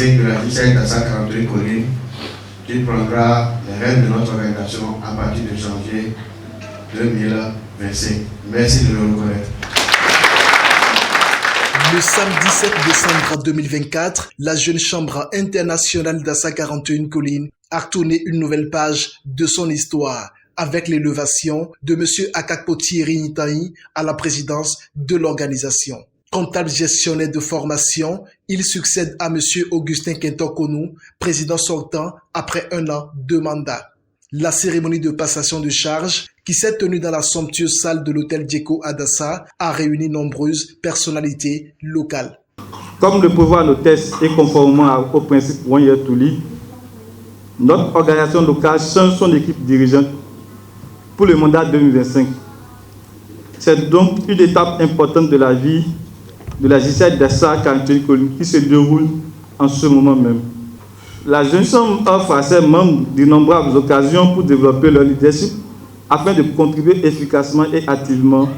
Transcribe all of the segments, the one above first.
25 de la JCI Dassa 41 Colline, qui prendra les rênes de notre organisation à partir de janvier 2025. Merci de le reconnaître. Le samedi 7 décembre 2024, la jeune chambre internationale Dassa 41 Colline a tourné une nouvelle page de son histoire avec l'élévation de M. Akakpo Thierry Nitaï à la présidence de l'organisation. Comptable gestionnaire de formation, il succède à M. Augustin Kintokonou, président sortant après 1 an de mandat. La cérémonie de passation de charge, qui s'est tenue dans la somptueuse salle de l'hôtel Djeko à Dassa, a réuni nombreuses personnalités locales. Comme le prévoit nos tests et conformément au principe One Year to Lead, notre organisation locale change son équipe dirigeante pour le mandat 2025. C'est donc une étape importante de la vie de la JCI Dassa 41 Colline qui se déroule en ce moment même. La jeune chambre offre à ses membres d'innombrables occasions pour développer leur leadership afin de contribuer efficacement et activement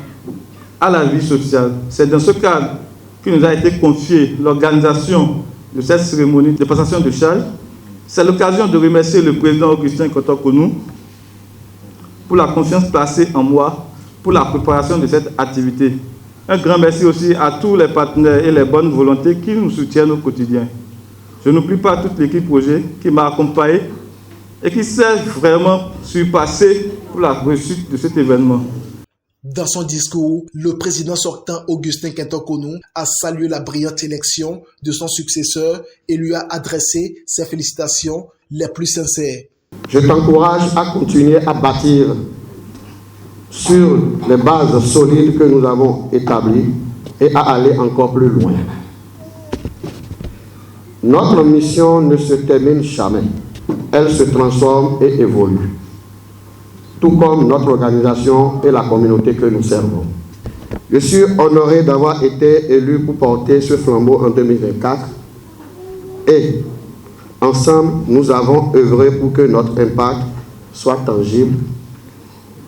à la vie sociale. C'est dans ce cadre que nous a été confiée l'organisation de cette cérémonie de passation de charge. C'est l'occasion de remercier le président Augustin Kintokonou pour la confiance placée en moi pour la préparation de cette activité. Un grand merci aussi à tous les partenaires et les bonnes volontés qui nous soutiennent au quotidien. Je n'oublie pas toute l'équipe projet qui m'a accompagné et qui s'est vraiment surpassée pour la réussite de cet événement. Dans son discours, le président sortant Augustin Kintokonou a salué la brillante élection de son successeur et lui a adressé ses félicitations les plus sincères. Je t'encourage à continuer à bâtir sur les bases solides que nous avons établies et à aller encore plus loin. Notre mission ne se termine jamais. Elle se transforme et évolue, tout comme notre organisation et la communauté que nous servons. Je suis honoré d'avoir été élu pour porter ce flambeau en 2024 et ensemble, nous avons œuvré pour que notre impact soit tangible,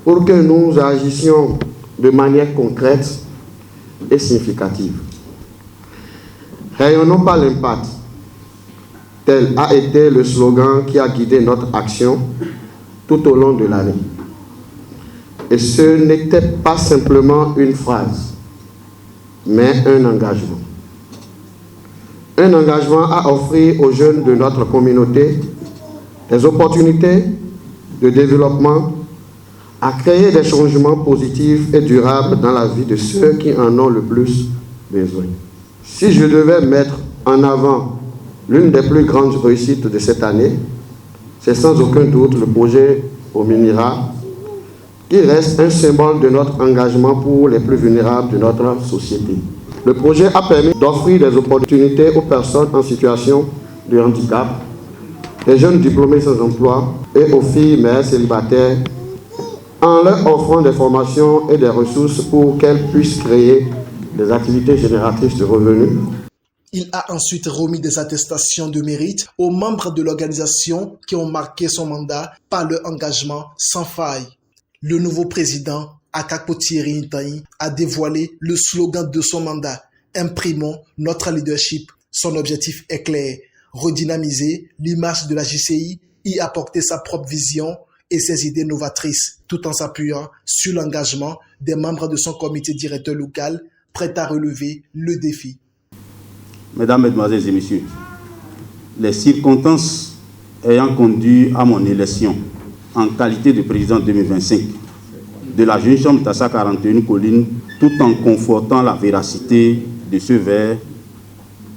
pour que nous agissions de manière concrète et significative. Rayonnons par l'impact. Tel a été le slogan qui a guidé notre action tout au long de l'année. Et ce n'était pas simplement une phrase, mais un engagement. Un engagement à offrir aux jeunes de notre communauté des opportunités de développement, à créer des changements positifs et durables dans la vie de ceux qui en ont le plus besoin. Si je devais mettre en avant l'une des plus grandes réussites de cette année, c'est sans aucun doute le projet Ominira, qui reste un symbole de notre engagement pour les plus vulnérables de notre société. Le projet a permis d'offrir des opportunités aux personnes en situation de handicap, des jeunes diplômés sans emploi et aux filles mères célibataires, en leur offrant des formations et des ressources pour qu'elles puissent créer des activités génératrices de revenus. Il a ensuite remis des attestations de mérite aux membres de l'organisation qui ont marqué son mandat par leur engagement sans faille. Le nouveau président, Akakpo Thierry Nitaï, a dévoilé le slogan de son mandat « Imprimons notre leadership ». Son objectif est clair, redynamiser l'image de la JCI, y apporter sa propre vision et ses idées novatrices, tout en s'appuyant sur l'engagement des membres de son comité directeur local, prêt à relever le défi. Mesdames, Mesdemoiselles et Messieurs, les circonstances ayant conduit à mon élection en qualité de président 2025 de la jeune chambre Dassa 41 Colline, tout en confortant la véracité de ce vers,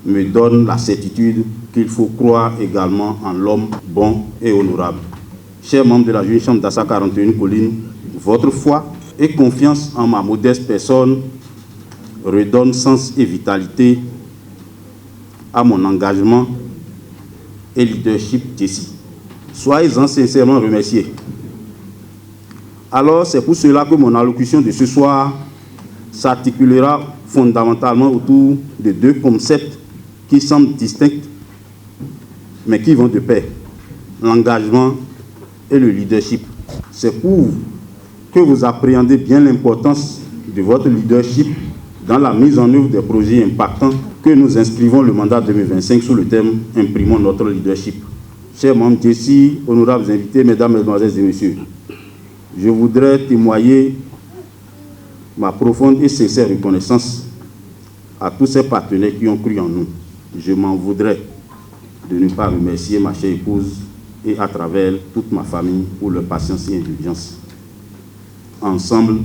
me donne la certitude qu'il faut croire également en l'homme bon et honorable. Chers membres de la jeune chambre Dassa 41 Colline, votre foi et confiance en ma modeste personne redonnent sens et vitalité à mon engagement et leadership d'ici. Soyez-en sincèrement remerciés. Alors, c'est pour cela que mon allocution de ce soir s'articulera fondamentalement autour de deux concepts qui semblent distincts, mais qui vont de pair: l'engagement et le leadership. C'est pour que vous appréhendez bien l'importance de votre leadership dans la mise en œuvre des projets impactants que nous inscrivons le mandat 2025 sous le thème « Imprimons notre leadership ». Chers membres d'ici, honorables invités, mesdames, mesdemoiselles et messieurs, je voudrais témoigner ma profonde et sincère reconnaissance à tous ces partenaires qui ont cru en nous. Je m'en voudrais de ne pas remercier ma chère épouse et à travers elle, toute ma famille pour leur patience et indulgence. Ensemble,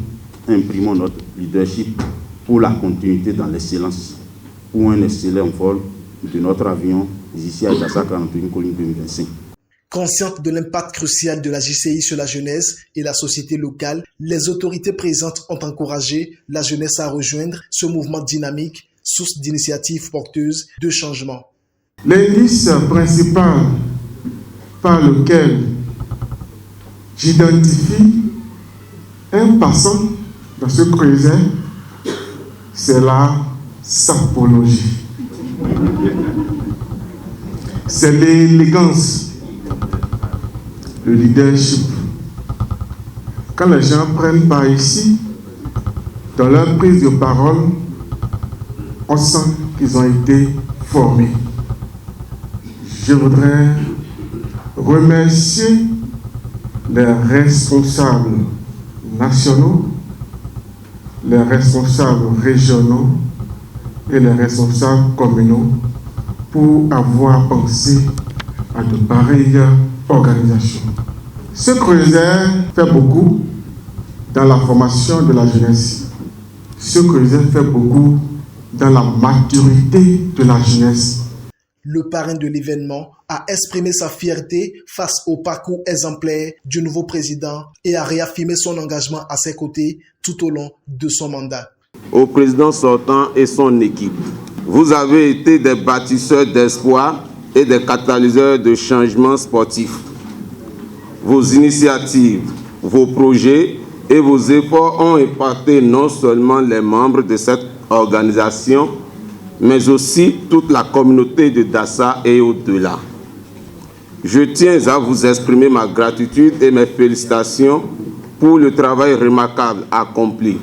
imprimons notre leadership pour la continuité dans l'excellence, pour un excellent vol de notre avion d'ici à Dassa 41 Colline 2025. Conscientes de l'impact crucial de la JCI sur la jeunesse et la société locale, les autorités présentes ont encouragé la jeunesse à rejoindre ce mouvement dynamique, source d'initiatives porteuses de changement. L'indice principal par lequel j'identifie un passant dans ce creuset, c'est la sapologie. C'est l'élégance, le leadership. Quand les gens prennent part ici, dans leur prise de parole, on sent qu'ils ont été formés. Je voudrais remercier les responsables nationaux, les responsables régionaux et les responsables communaux pour avoir pensé à de pareilles organisations. Ce creuset fait beaucoup dans la formation de la jeunesse. Ce creuset fait beaucoup dans la maturité de la jeunesse. Le parrain de l'événement a exprimé sa fierté face au parcours exemplaire du nouveau président et a réaffirmé son engagement à ses côtés tout au long de son mandat. Au président sortant et son équipe, vous avez été des bâtisseurs d'espoir et des catalyseurs de changements sportifs. Vos initiatives, vos projets et vos efforts ont impacté non seulement les membres de cette organisation, mais aussi toute la communauté de Dassa et au-delà. Je tiens à vous exprimer ma gratitude et mes félicitations pour le travail remarquable accompli.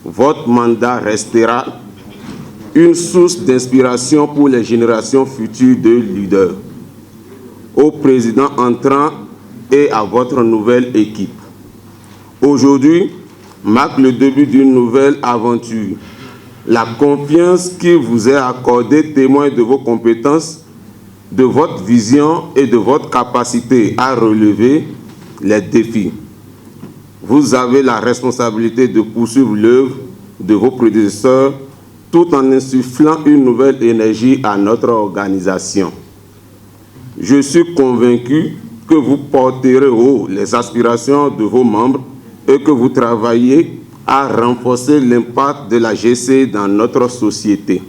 Votre mandat restera une source d'inspiration pour les générations futures de leaders. Au président entrant et à votre nouvelle équipe. Aujourd'hui marque le début d'une nouvelle aventure. La confiance qui vous est accordée témoigne de vos compétences, de votre vision et de votre capacité à relever les défis. Vous avez la responsabilité de poursuivre l'œuvre de vos prédécesseurs tout en insufflant une nouvelle énergie à notre organisation. Je suis convaincu que vous porterez haut les aspirations de vos membres et que vous travaillez à renforcer l'impact de la GC dans notre société.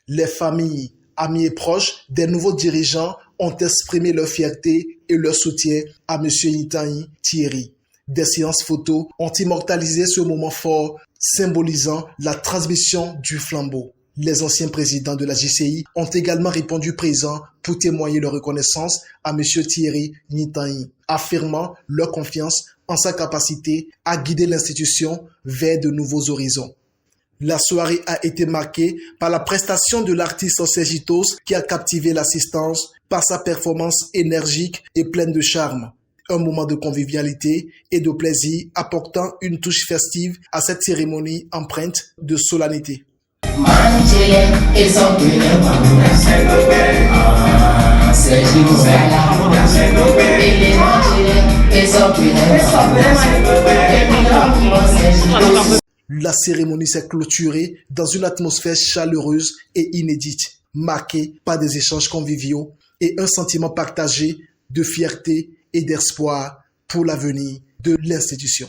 Les familles, amis et proches des nouveaux dirigeants ont exprimé leur fierté et leur soutien à M. Nitanyi Thierry. Des séances photos ont immortalisé ce moment fort, symbolisant la transmission du flambeau. Les anciens présidents de la JCI ont également répondu présents pour témoigner leur reconnaissance à M. Thierry Nitanyi, affirmant leur confiance en sa capacité à guider l'institution vers de nouveaux horizons. La soirée a été marquée par la prestation de l'artiste Sergitos qui a captivé l'assistance par sa performance énergique et pleine de charme. Un moment de convivialité et de plaisir apportant une touche festive à cette cérémonie empreinte de solennité. La cérémonie s'est clôturée dans une atmosphère chaleureuse et inédite, marquée par des échanges conviviaux et un sentiment partagé de fierté et d'espoir pour l'avenir de l'institution.